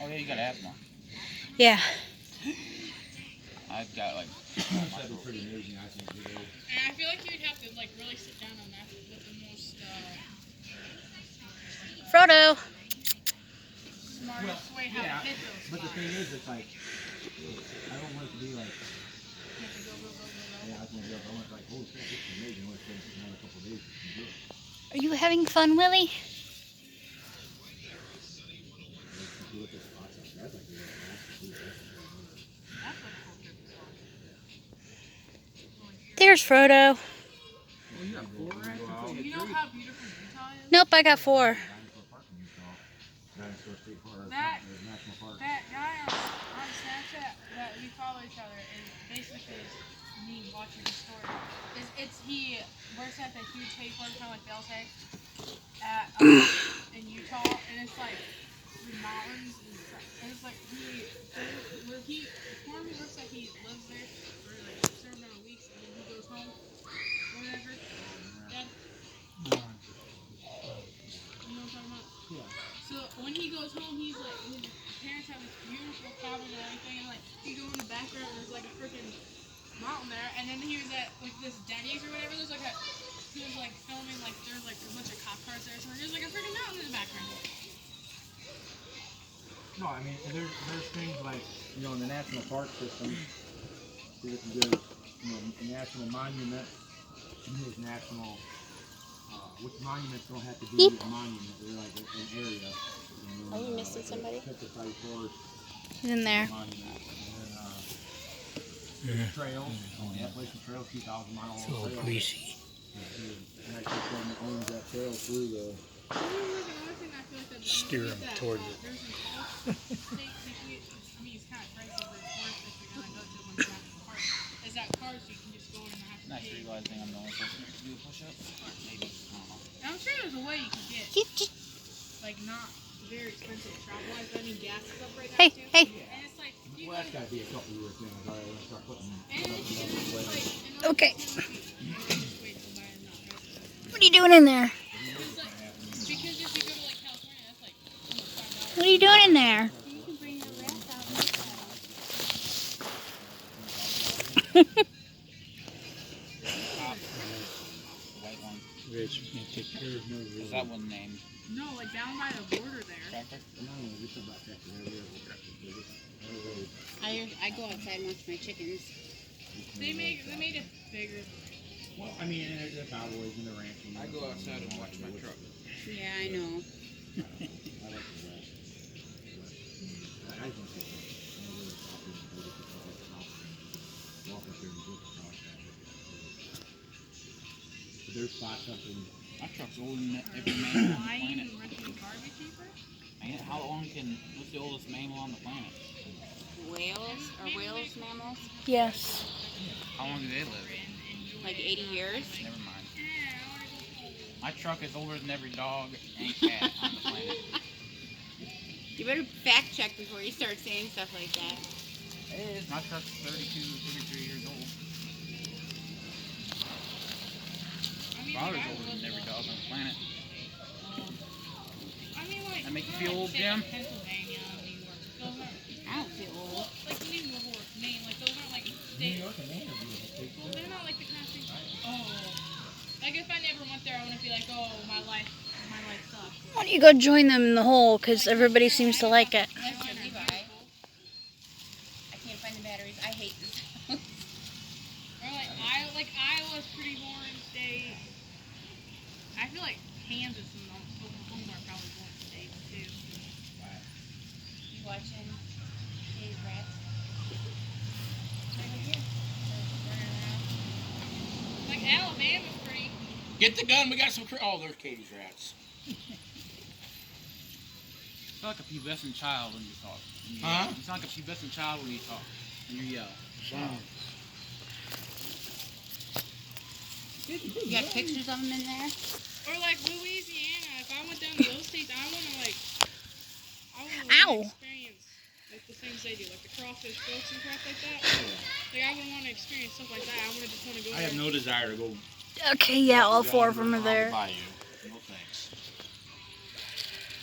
Oh yeah, you got asthma. Yeah. I've got like. That'd be pretty amazing, I think. And I feel like you'd have to like really sit down on that with the most Frodo. smartest way how yeah, to hit those but the spots. thing is, it's like, I don't want it to be like, You have to go. yeah, I just want to go, I want it like, holy crap, this is amazing. I want to spend another couple of days to do it. Are you having fun, Willie? If you look at spots like that, like, you know, That's what cool trip is on. There's Frodo. well, you got four, right? You know how beautiful Utah is? Nope, I got 4. Dinosaur Park in Utah. Dinosaur State Park, That- National Park. That guy on Snapchat that we follow each other is basically me watching the story. He works at the huge hay farm, kind of like they'll say, at in Utah, and it's like the mountains, and it's like he farm he works at, he lives there for like a certain amount of weeks, and then he goes home, or whatever. Dad, you know what I'm talking about? Yeah. So when he goes home, he's like, his parents have this beautiful cabin and everything, and like you go in the background, and there's like a freaking mountain there, and then he was at like this Denny's or whatever. He was like filming like there's like a bunch of cop cars there, so there's like a freaking mountain in the background. No, I mean, and there's things like, you know, in the national park system, there's, you know, national monuments, and there's national, which monuments don't have to be a monument, they're like an area. And then, Are you missing somebody? Petrified Forest He's in there. monument. And then, trails, Appalachian Trail, 2,000 mile long trail. So greasy. And actually, government owns that trail through the. Another thing I feel like that Steer him that, towards it. there's an I mean, it's kind of pricey for the forest if you're gonna go to one back in the park. Is that cars you can just go in and not have to Not pay. realizing I'm the only person who can do a push-up. Maybe. I don't know. I'm sure there's a way you can get like not very expensive travel wise, but I mean gas is up right now Hey, too. hey. And it's like you Well, go that's got to be a couple years thing. I gotta start putting. Okay. Wait till buy it, not right. What are you doing in there? It's like, because if you go to like California, that's like almost $5. What are you doing in there? You can bring your rest out. Top. The white one. Rich, you can't take care of no Is real. that one named No, like down by the border there. Tractor? No, just about tractor. I go outside and watch my chickens. They made it bigger. Well, I mean, and the cowboys and the ranching. I go outside and watch my truck. Yeah, I know. I like the west. I think it's walking through the book across that. But there's spots up in. My truck's older than every mammal on the Why planet. even renting a car be cheaper? Man, how long can? What's the oldest mammal on the planet? Whales? Are whales mammals? Yes. How long do they live? Like 80 years? Never mind. My truck is older than every dog and cat on the planet. You better fact check before you start saying stuff like that. It is. My truck's 32, 33 years old. Father's older than every dog on the planet. I mean, like, That make you not feel like, old, say, Jim? like Pennsylvania, New York. Those aren't, I don't feel old. like New York, Maine, like those aren't like New states. York and Maine are beautiful states. Well, they're not like the kind of things. Oh, like if I never went there, I wouldn't be like, oh, my life sucks. Why don't you go join them in the hole? Because everybody seems to like it. That's your Levi. I can't find the batteries. I hate this house. Or like Iowa's pretty boring state. I feel like Kansas and Oklahoma are probably boring states too. You watching Dave Rats? Right here. Running around. Like Alabama's pretty. Get the gun, we got some. Oh, there's Katie's rats. You sound like a pubescent child when you talk. Huh? You sound like a pubescent child when you talk. When you yell. You got pictures of them in there? Or like Louisiana. If I went down to those states, I want to Ow. experience like the things they do, like the crawfish boats and crap like that. Like I would want to experience stuff like that. I would just want to go. I have no desire to go. Okay, yeah, all 4 of them are there. Bayou. No thanks.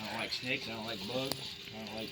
I don't like snakes. I don't like bugs. I don't like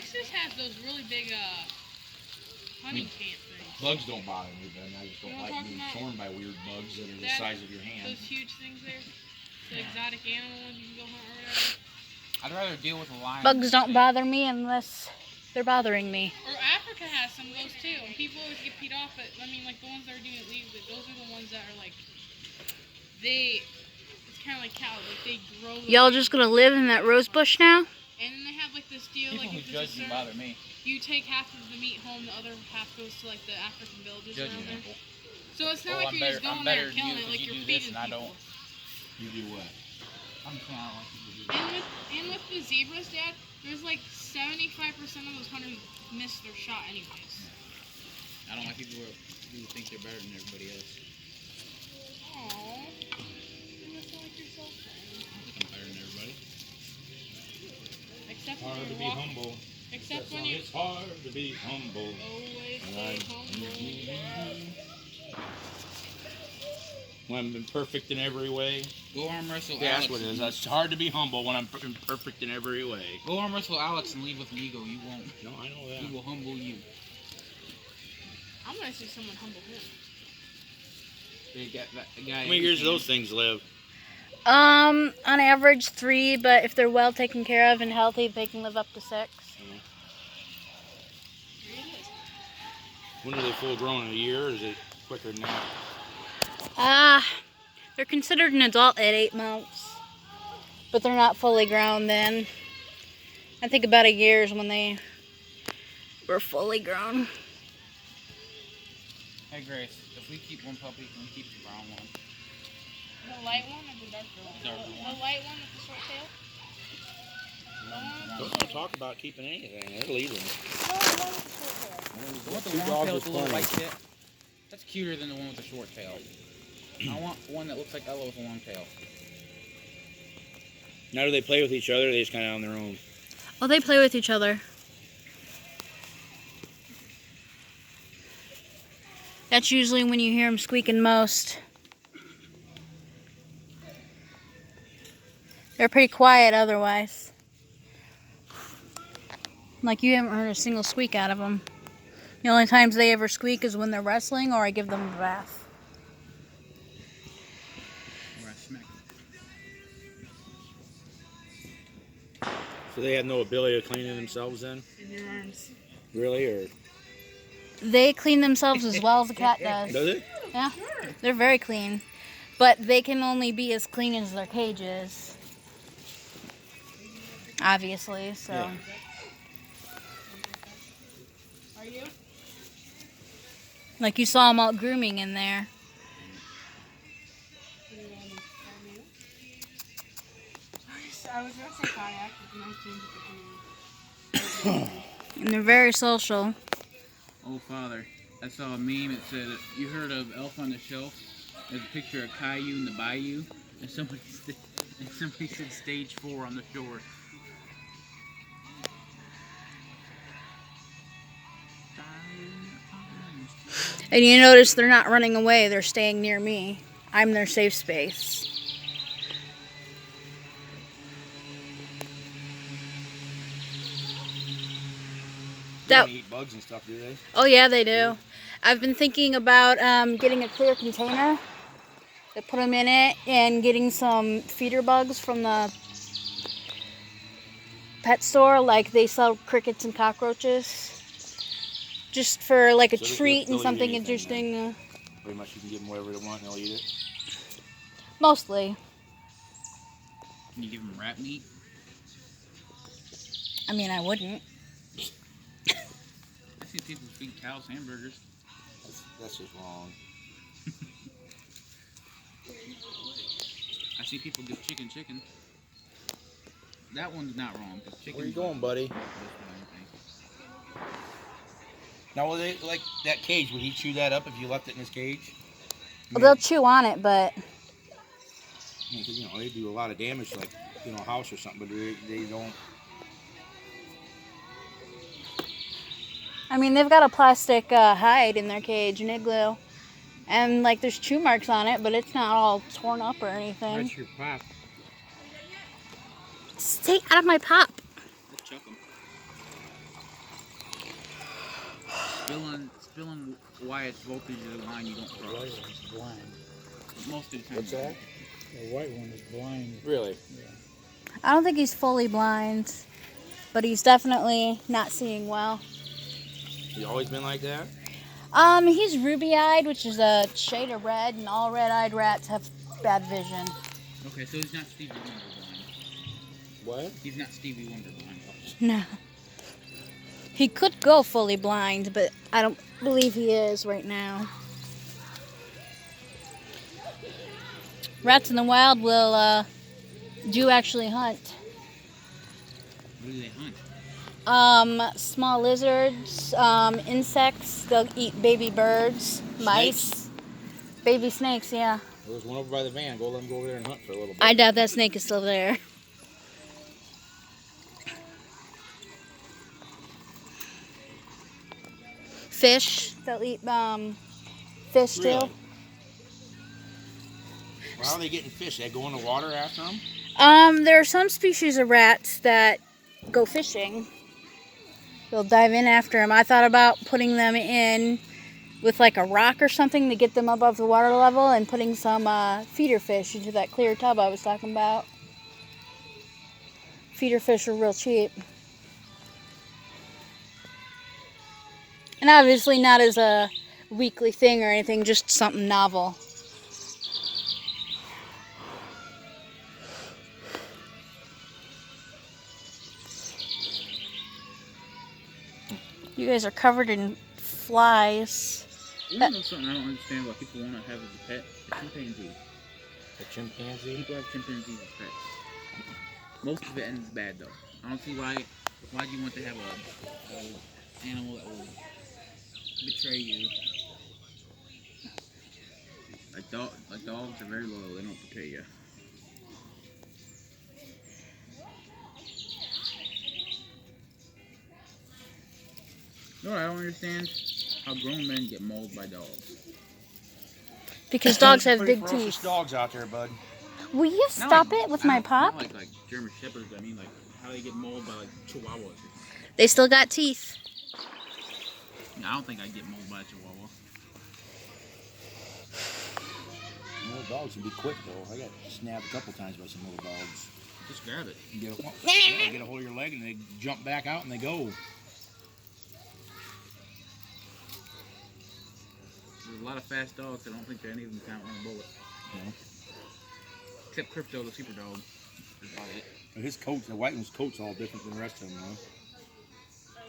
Texas has those really big honey camp things. Bugs don't bother me, Ben. I just You don't know what like I'm being talking torn by weird bugs that are the That- size of your hand. Those huge things there. The exotic animal ones you can go hunt or whatever. I'd rather deal with a lion. Bugs than a don't snake. bother me unless they're bothering me. Or Africa has some of those too. And people always get peed off, but I mean, like the ones that are doing leaves, those are the ones that are like, it's kind of like cows, like they grow. Y'all just gonna live in that rose bush now? And then they have like this deal, People like who if there's a judge me certain, bother me. you take half of the meat home, the other half goes to like the African villages Judge around me, there. Nickel. So it's not Oh, like I'm you're just better- going I'm there better and than killing you it, 'cause like you you're do this feeding and I people. don't. You do what? I'm kind of like you do. And with the zebras, Dad, there's like 75% of those hunters miss their shot anyways. I don't like people who think they're better than everybody else. Aww. You must like yourself, I don't think I'm better than everybody. except Hard when to you're be walking. humble. Except when you It's hard to be humble. always stay humble. When I'm imperfect in every way. Go arm wrestle Yeah, Alex. that's what it is. It's hard to be humble when I'm imperfect in every way. Go arm wrestle Alex and leave with an ego. You won't. No, I know He that. will humble you. I'm gonna see someone humble him. They got that guy. How many years do those things live? On average 3, but if they're well taken care of and healthy, they can live up to 6. There it is. When are they full grown? In a year, or is it quicker than that? They're considered an adult at 8 months, but they're not fully grown then. I think about a year is when they were fully grown. Hey Grace, if we keep one puppy, can we keep the brown one? The light one or the darker one? Darker The one. light one with the short tail? Don't want to talk about keeping anything. They're leaving. No, the one with the short tail. I want the Two long dogs tail with with the little white ponies. tip. That's cuter than the one with the short tail. I want one that looks like Ella with a long tail. Now do they play with each other? Or are they just kind of on their own? Oh, they play with each other. That's usually when you hear them squeaking most. They're pretty quiet otherwise. Like you haven't heard a single squeak out of them. The only times they ever squeak is when they're wrestling or I give them a bath. Or I smack them. So they have no ability to clean it themselves then? In your arms. Really? Or They clean themselves as well as a cat does. does it? Yeah, they're very clean. But they can only be as clean as their cage is. Obviously, so. Yeah. Are you? Like you saw them out grooming in there. I was gonna say kayak, but then I changed it to And they're very social. Oh, Father, I saw a meme that said, you heard of Elf on the Shelf? There's a picture of Caillou in the bayou, and somebody said stage 4 on the shore. And you notice they're not running away, they're staying near me. I'm their safe space. They don't eat bugs and stuff, do they? Oh yeah, they do. I've been thinking about getting a clear container to put them in it and getting some feeder bugs from the pet store. Like they sell crickets and cockroaches. Just for like a So they'll treat and eat something anything, interesting. Pretty much you can give them whatever they want and they'll eat it. Mostly. Can you give them rat meat? I mean, I wouldn't. I see people feed cows hamburgers. That's just wrong. I see people give chicken. That one's not wrong. 'Cause chicken. Where you going, buddy? Now, will they, like that cage, would he chew that up if you left it in his cage? Well, they'll chew on it, but Yeah, 'cause, you know, they do a lot of damage, like, you know, a house or something, but they don't. I mean, they've got a plastic hide in their cage, an igloo. And, like, there's chew marks on it, but it's not all torn up or anything. That's your pop. Stay out of my pop. Let's chuck them. feeling why it's voltage is a line you don't The cross. white one's blind. Most of the time. What's that? The white one is blind. Really? I don't think he's fully blind, but he's definitely not seeing well. You always been like that? He's ruby-eyed, which is a shade of red, and all red-eyed rats have bad vision. Okay, so he's not Stevie Wonder blind. What? He's not Stevie Wonder blind. No. He could go fully blind, but I don't believe he is right now. Rats in the wild will, do actually hunt. What do they hunt? Small lizards, insects, they'll eat baby birds, mice, baby snakes, yeah. There's one over by the van. Go let them go over there and hunt for a little bit. I doubt that snake is still there. Fish, they'll eat, fish too. Really? How are they getting fish? They go in the water after them? There are some species of rats that go fishing. They'll dive in after them. I thought about putting them in with like a rock or something to get them above the water level and putting some feeder fish into that clear tub I was talking about. Feeder fish are real cheap. And obviously not as a weekly thing or anything, just something novel. You guys are covered in flies. You know something I don't understand why people want to have as a pet? A chimpanzee. A chimpanzee? People have chimpanzees as pets. Most of it ends bad though. I don't see why. Why do you want to have a animal that will betray you? Like dogs are very loyal. They don't betray you. No, I don't understand how grown men get mauled by dogs. Because dogs have Pretty big ferocious teeth. dogs out there, bud. Will you Not stop like- it with I my don't- pop? Not like German shepherds. I mean like how they get mauled by like chihuahuas. They still got teeth. No, I don't think I'd get mauled by a chihuahua. Little dogs can be quick though. I got snapped a couple times by some little dogs. Just grab it. You get a hold of your leg and they jump back out and they go. There's a lot of fast dogs. I don't think any of them count on a bullet. No. Except Crypto, the super dog. That's about it. But his coat, the white one's coat's all different than the rest of them, though.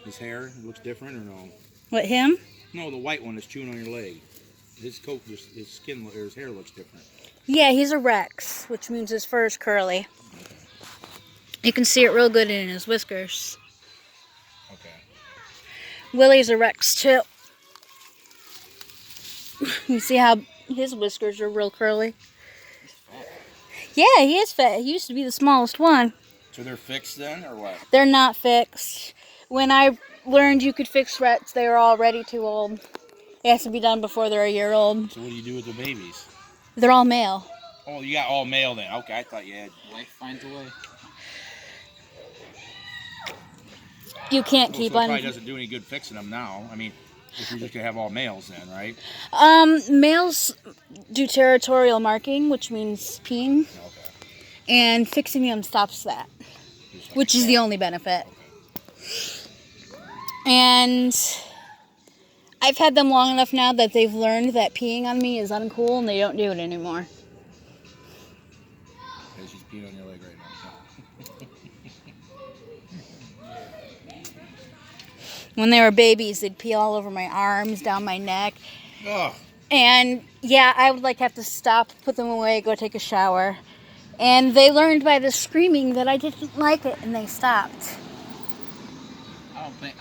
His hair looks different or no? What, him? No, the white one that's chewing on your leg. His coat, his skin, or his hair looks different. Yeah, he's a Rex, which means his fur is curly. You can see it real good in his whiskers. Okay. Willie's a Rex too. You see how his whiskers are real curly? Yeah, he is fat. He used to be the smallest one. So they're fixed then, or what? They're not fixed. When I learned you could fix rats, they were already too old. It has to be done before they're a year old. So what do you do with the babies? They're all male. Oh, you got all male then. Okay, I thought you had. Life finds a way. You can't So keep it probably on. doesn't do any good fixing them now. I mean, if you're just gonna have all males then, right? Males do territorial marking, which means peeing, Okay. and fixing them stops that, Just like which is the only benefit. And I've had them long enough now that they've learned that peeing on me is uncool, and they don't do it anymore. Okay, she's peeing on your leg right now. When they were babies, they'd pee all over my arms, down my neck. Ugh. And yeah, I would have to stop, put them away, go take a shower. And they learned by the screaming that I didn't like it, and they stopped.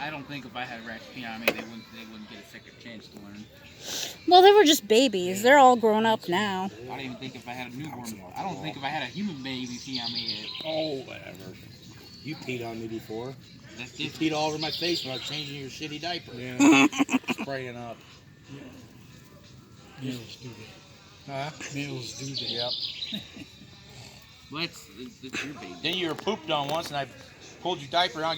I don't think if I had rats pee on me, they wouldn't get a second chance to learn. Well, they were just babies. They're all grown up now. I don't even think if I had a newborn. I don't think if I had a human baby pee on me, Oh, whatever. You peed on me before. that's You different. peed all over my face when I was changing your shitty diaper. Yeah. Spraying up. Males do Huh? that. Males do that. Yep. Well, it's your baby. Then you were pooped on once and I pulled your diaper out.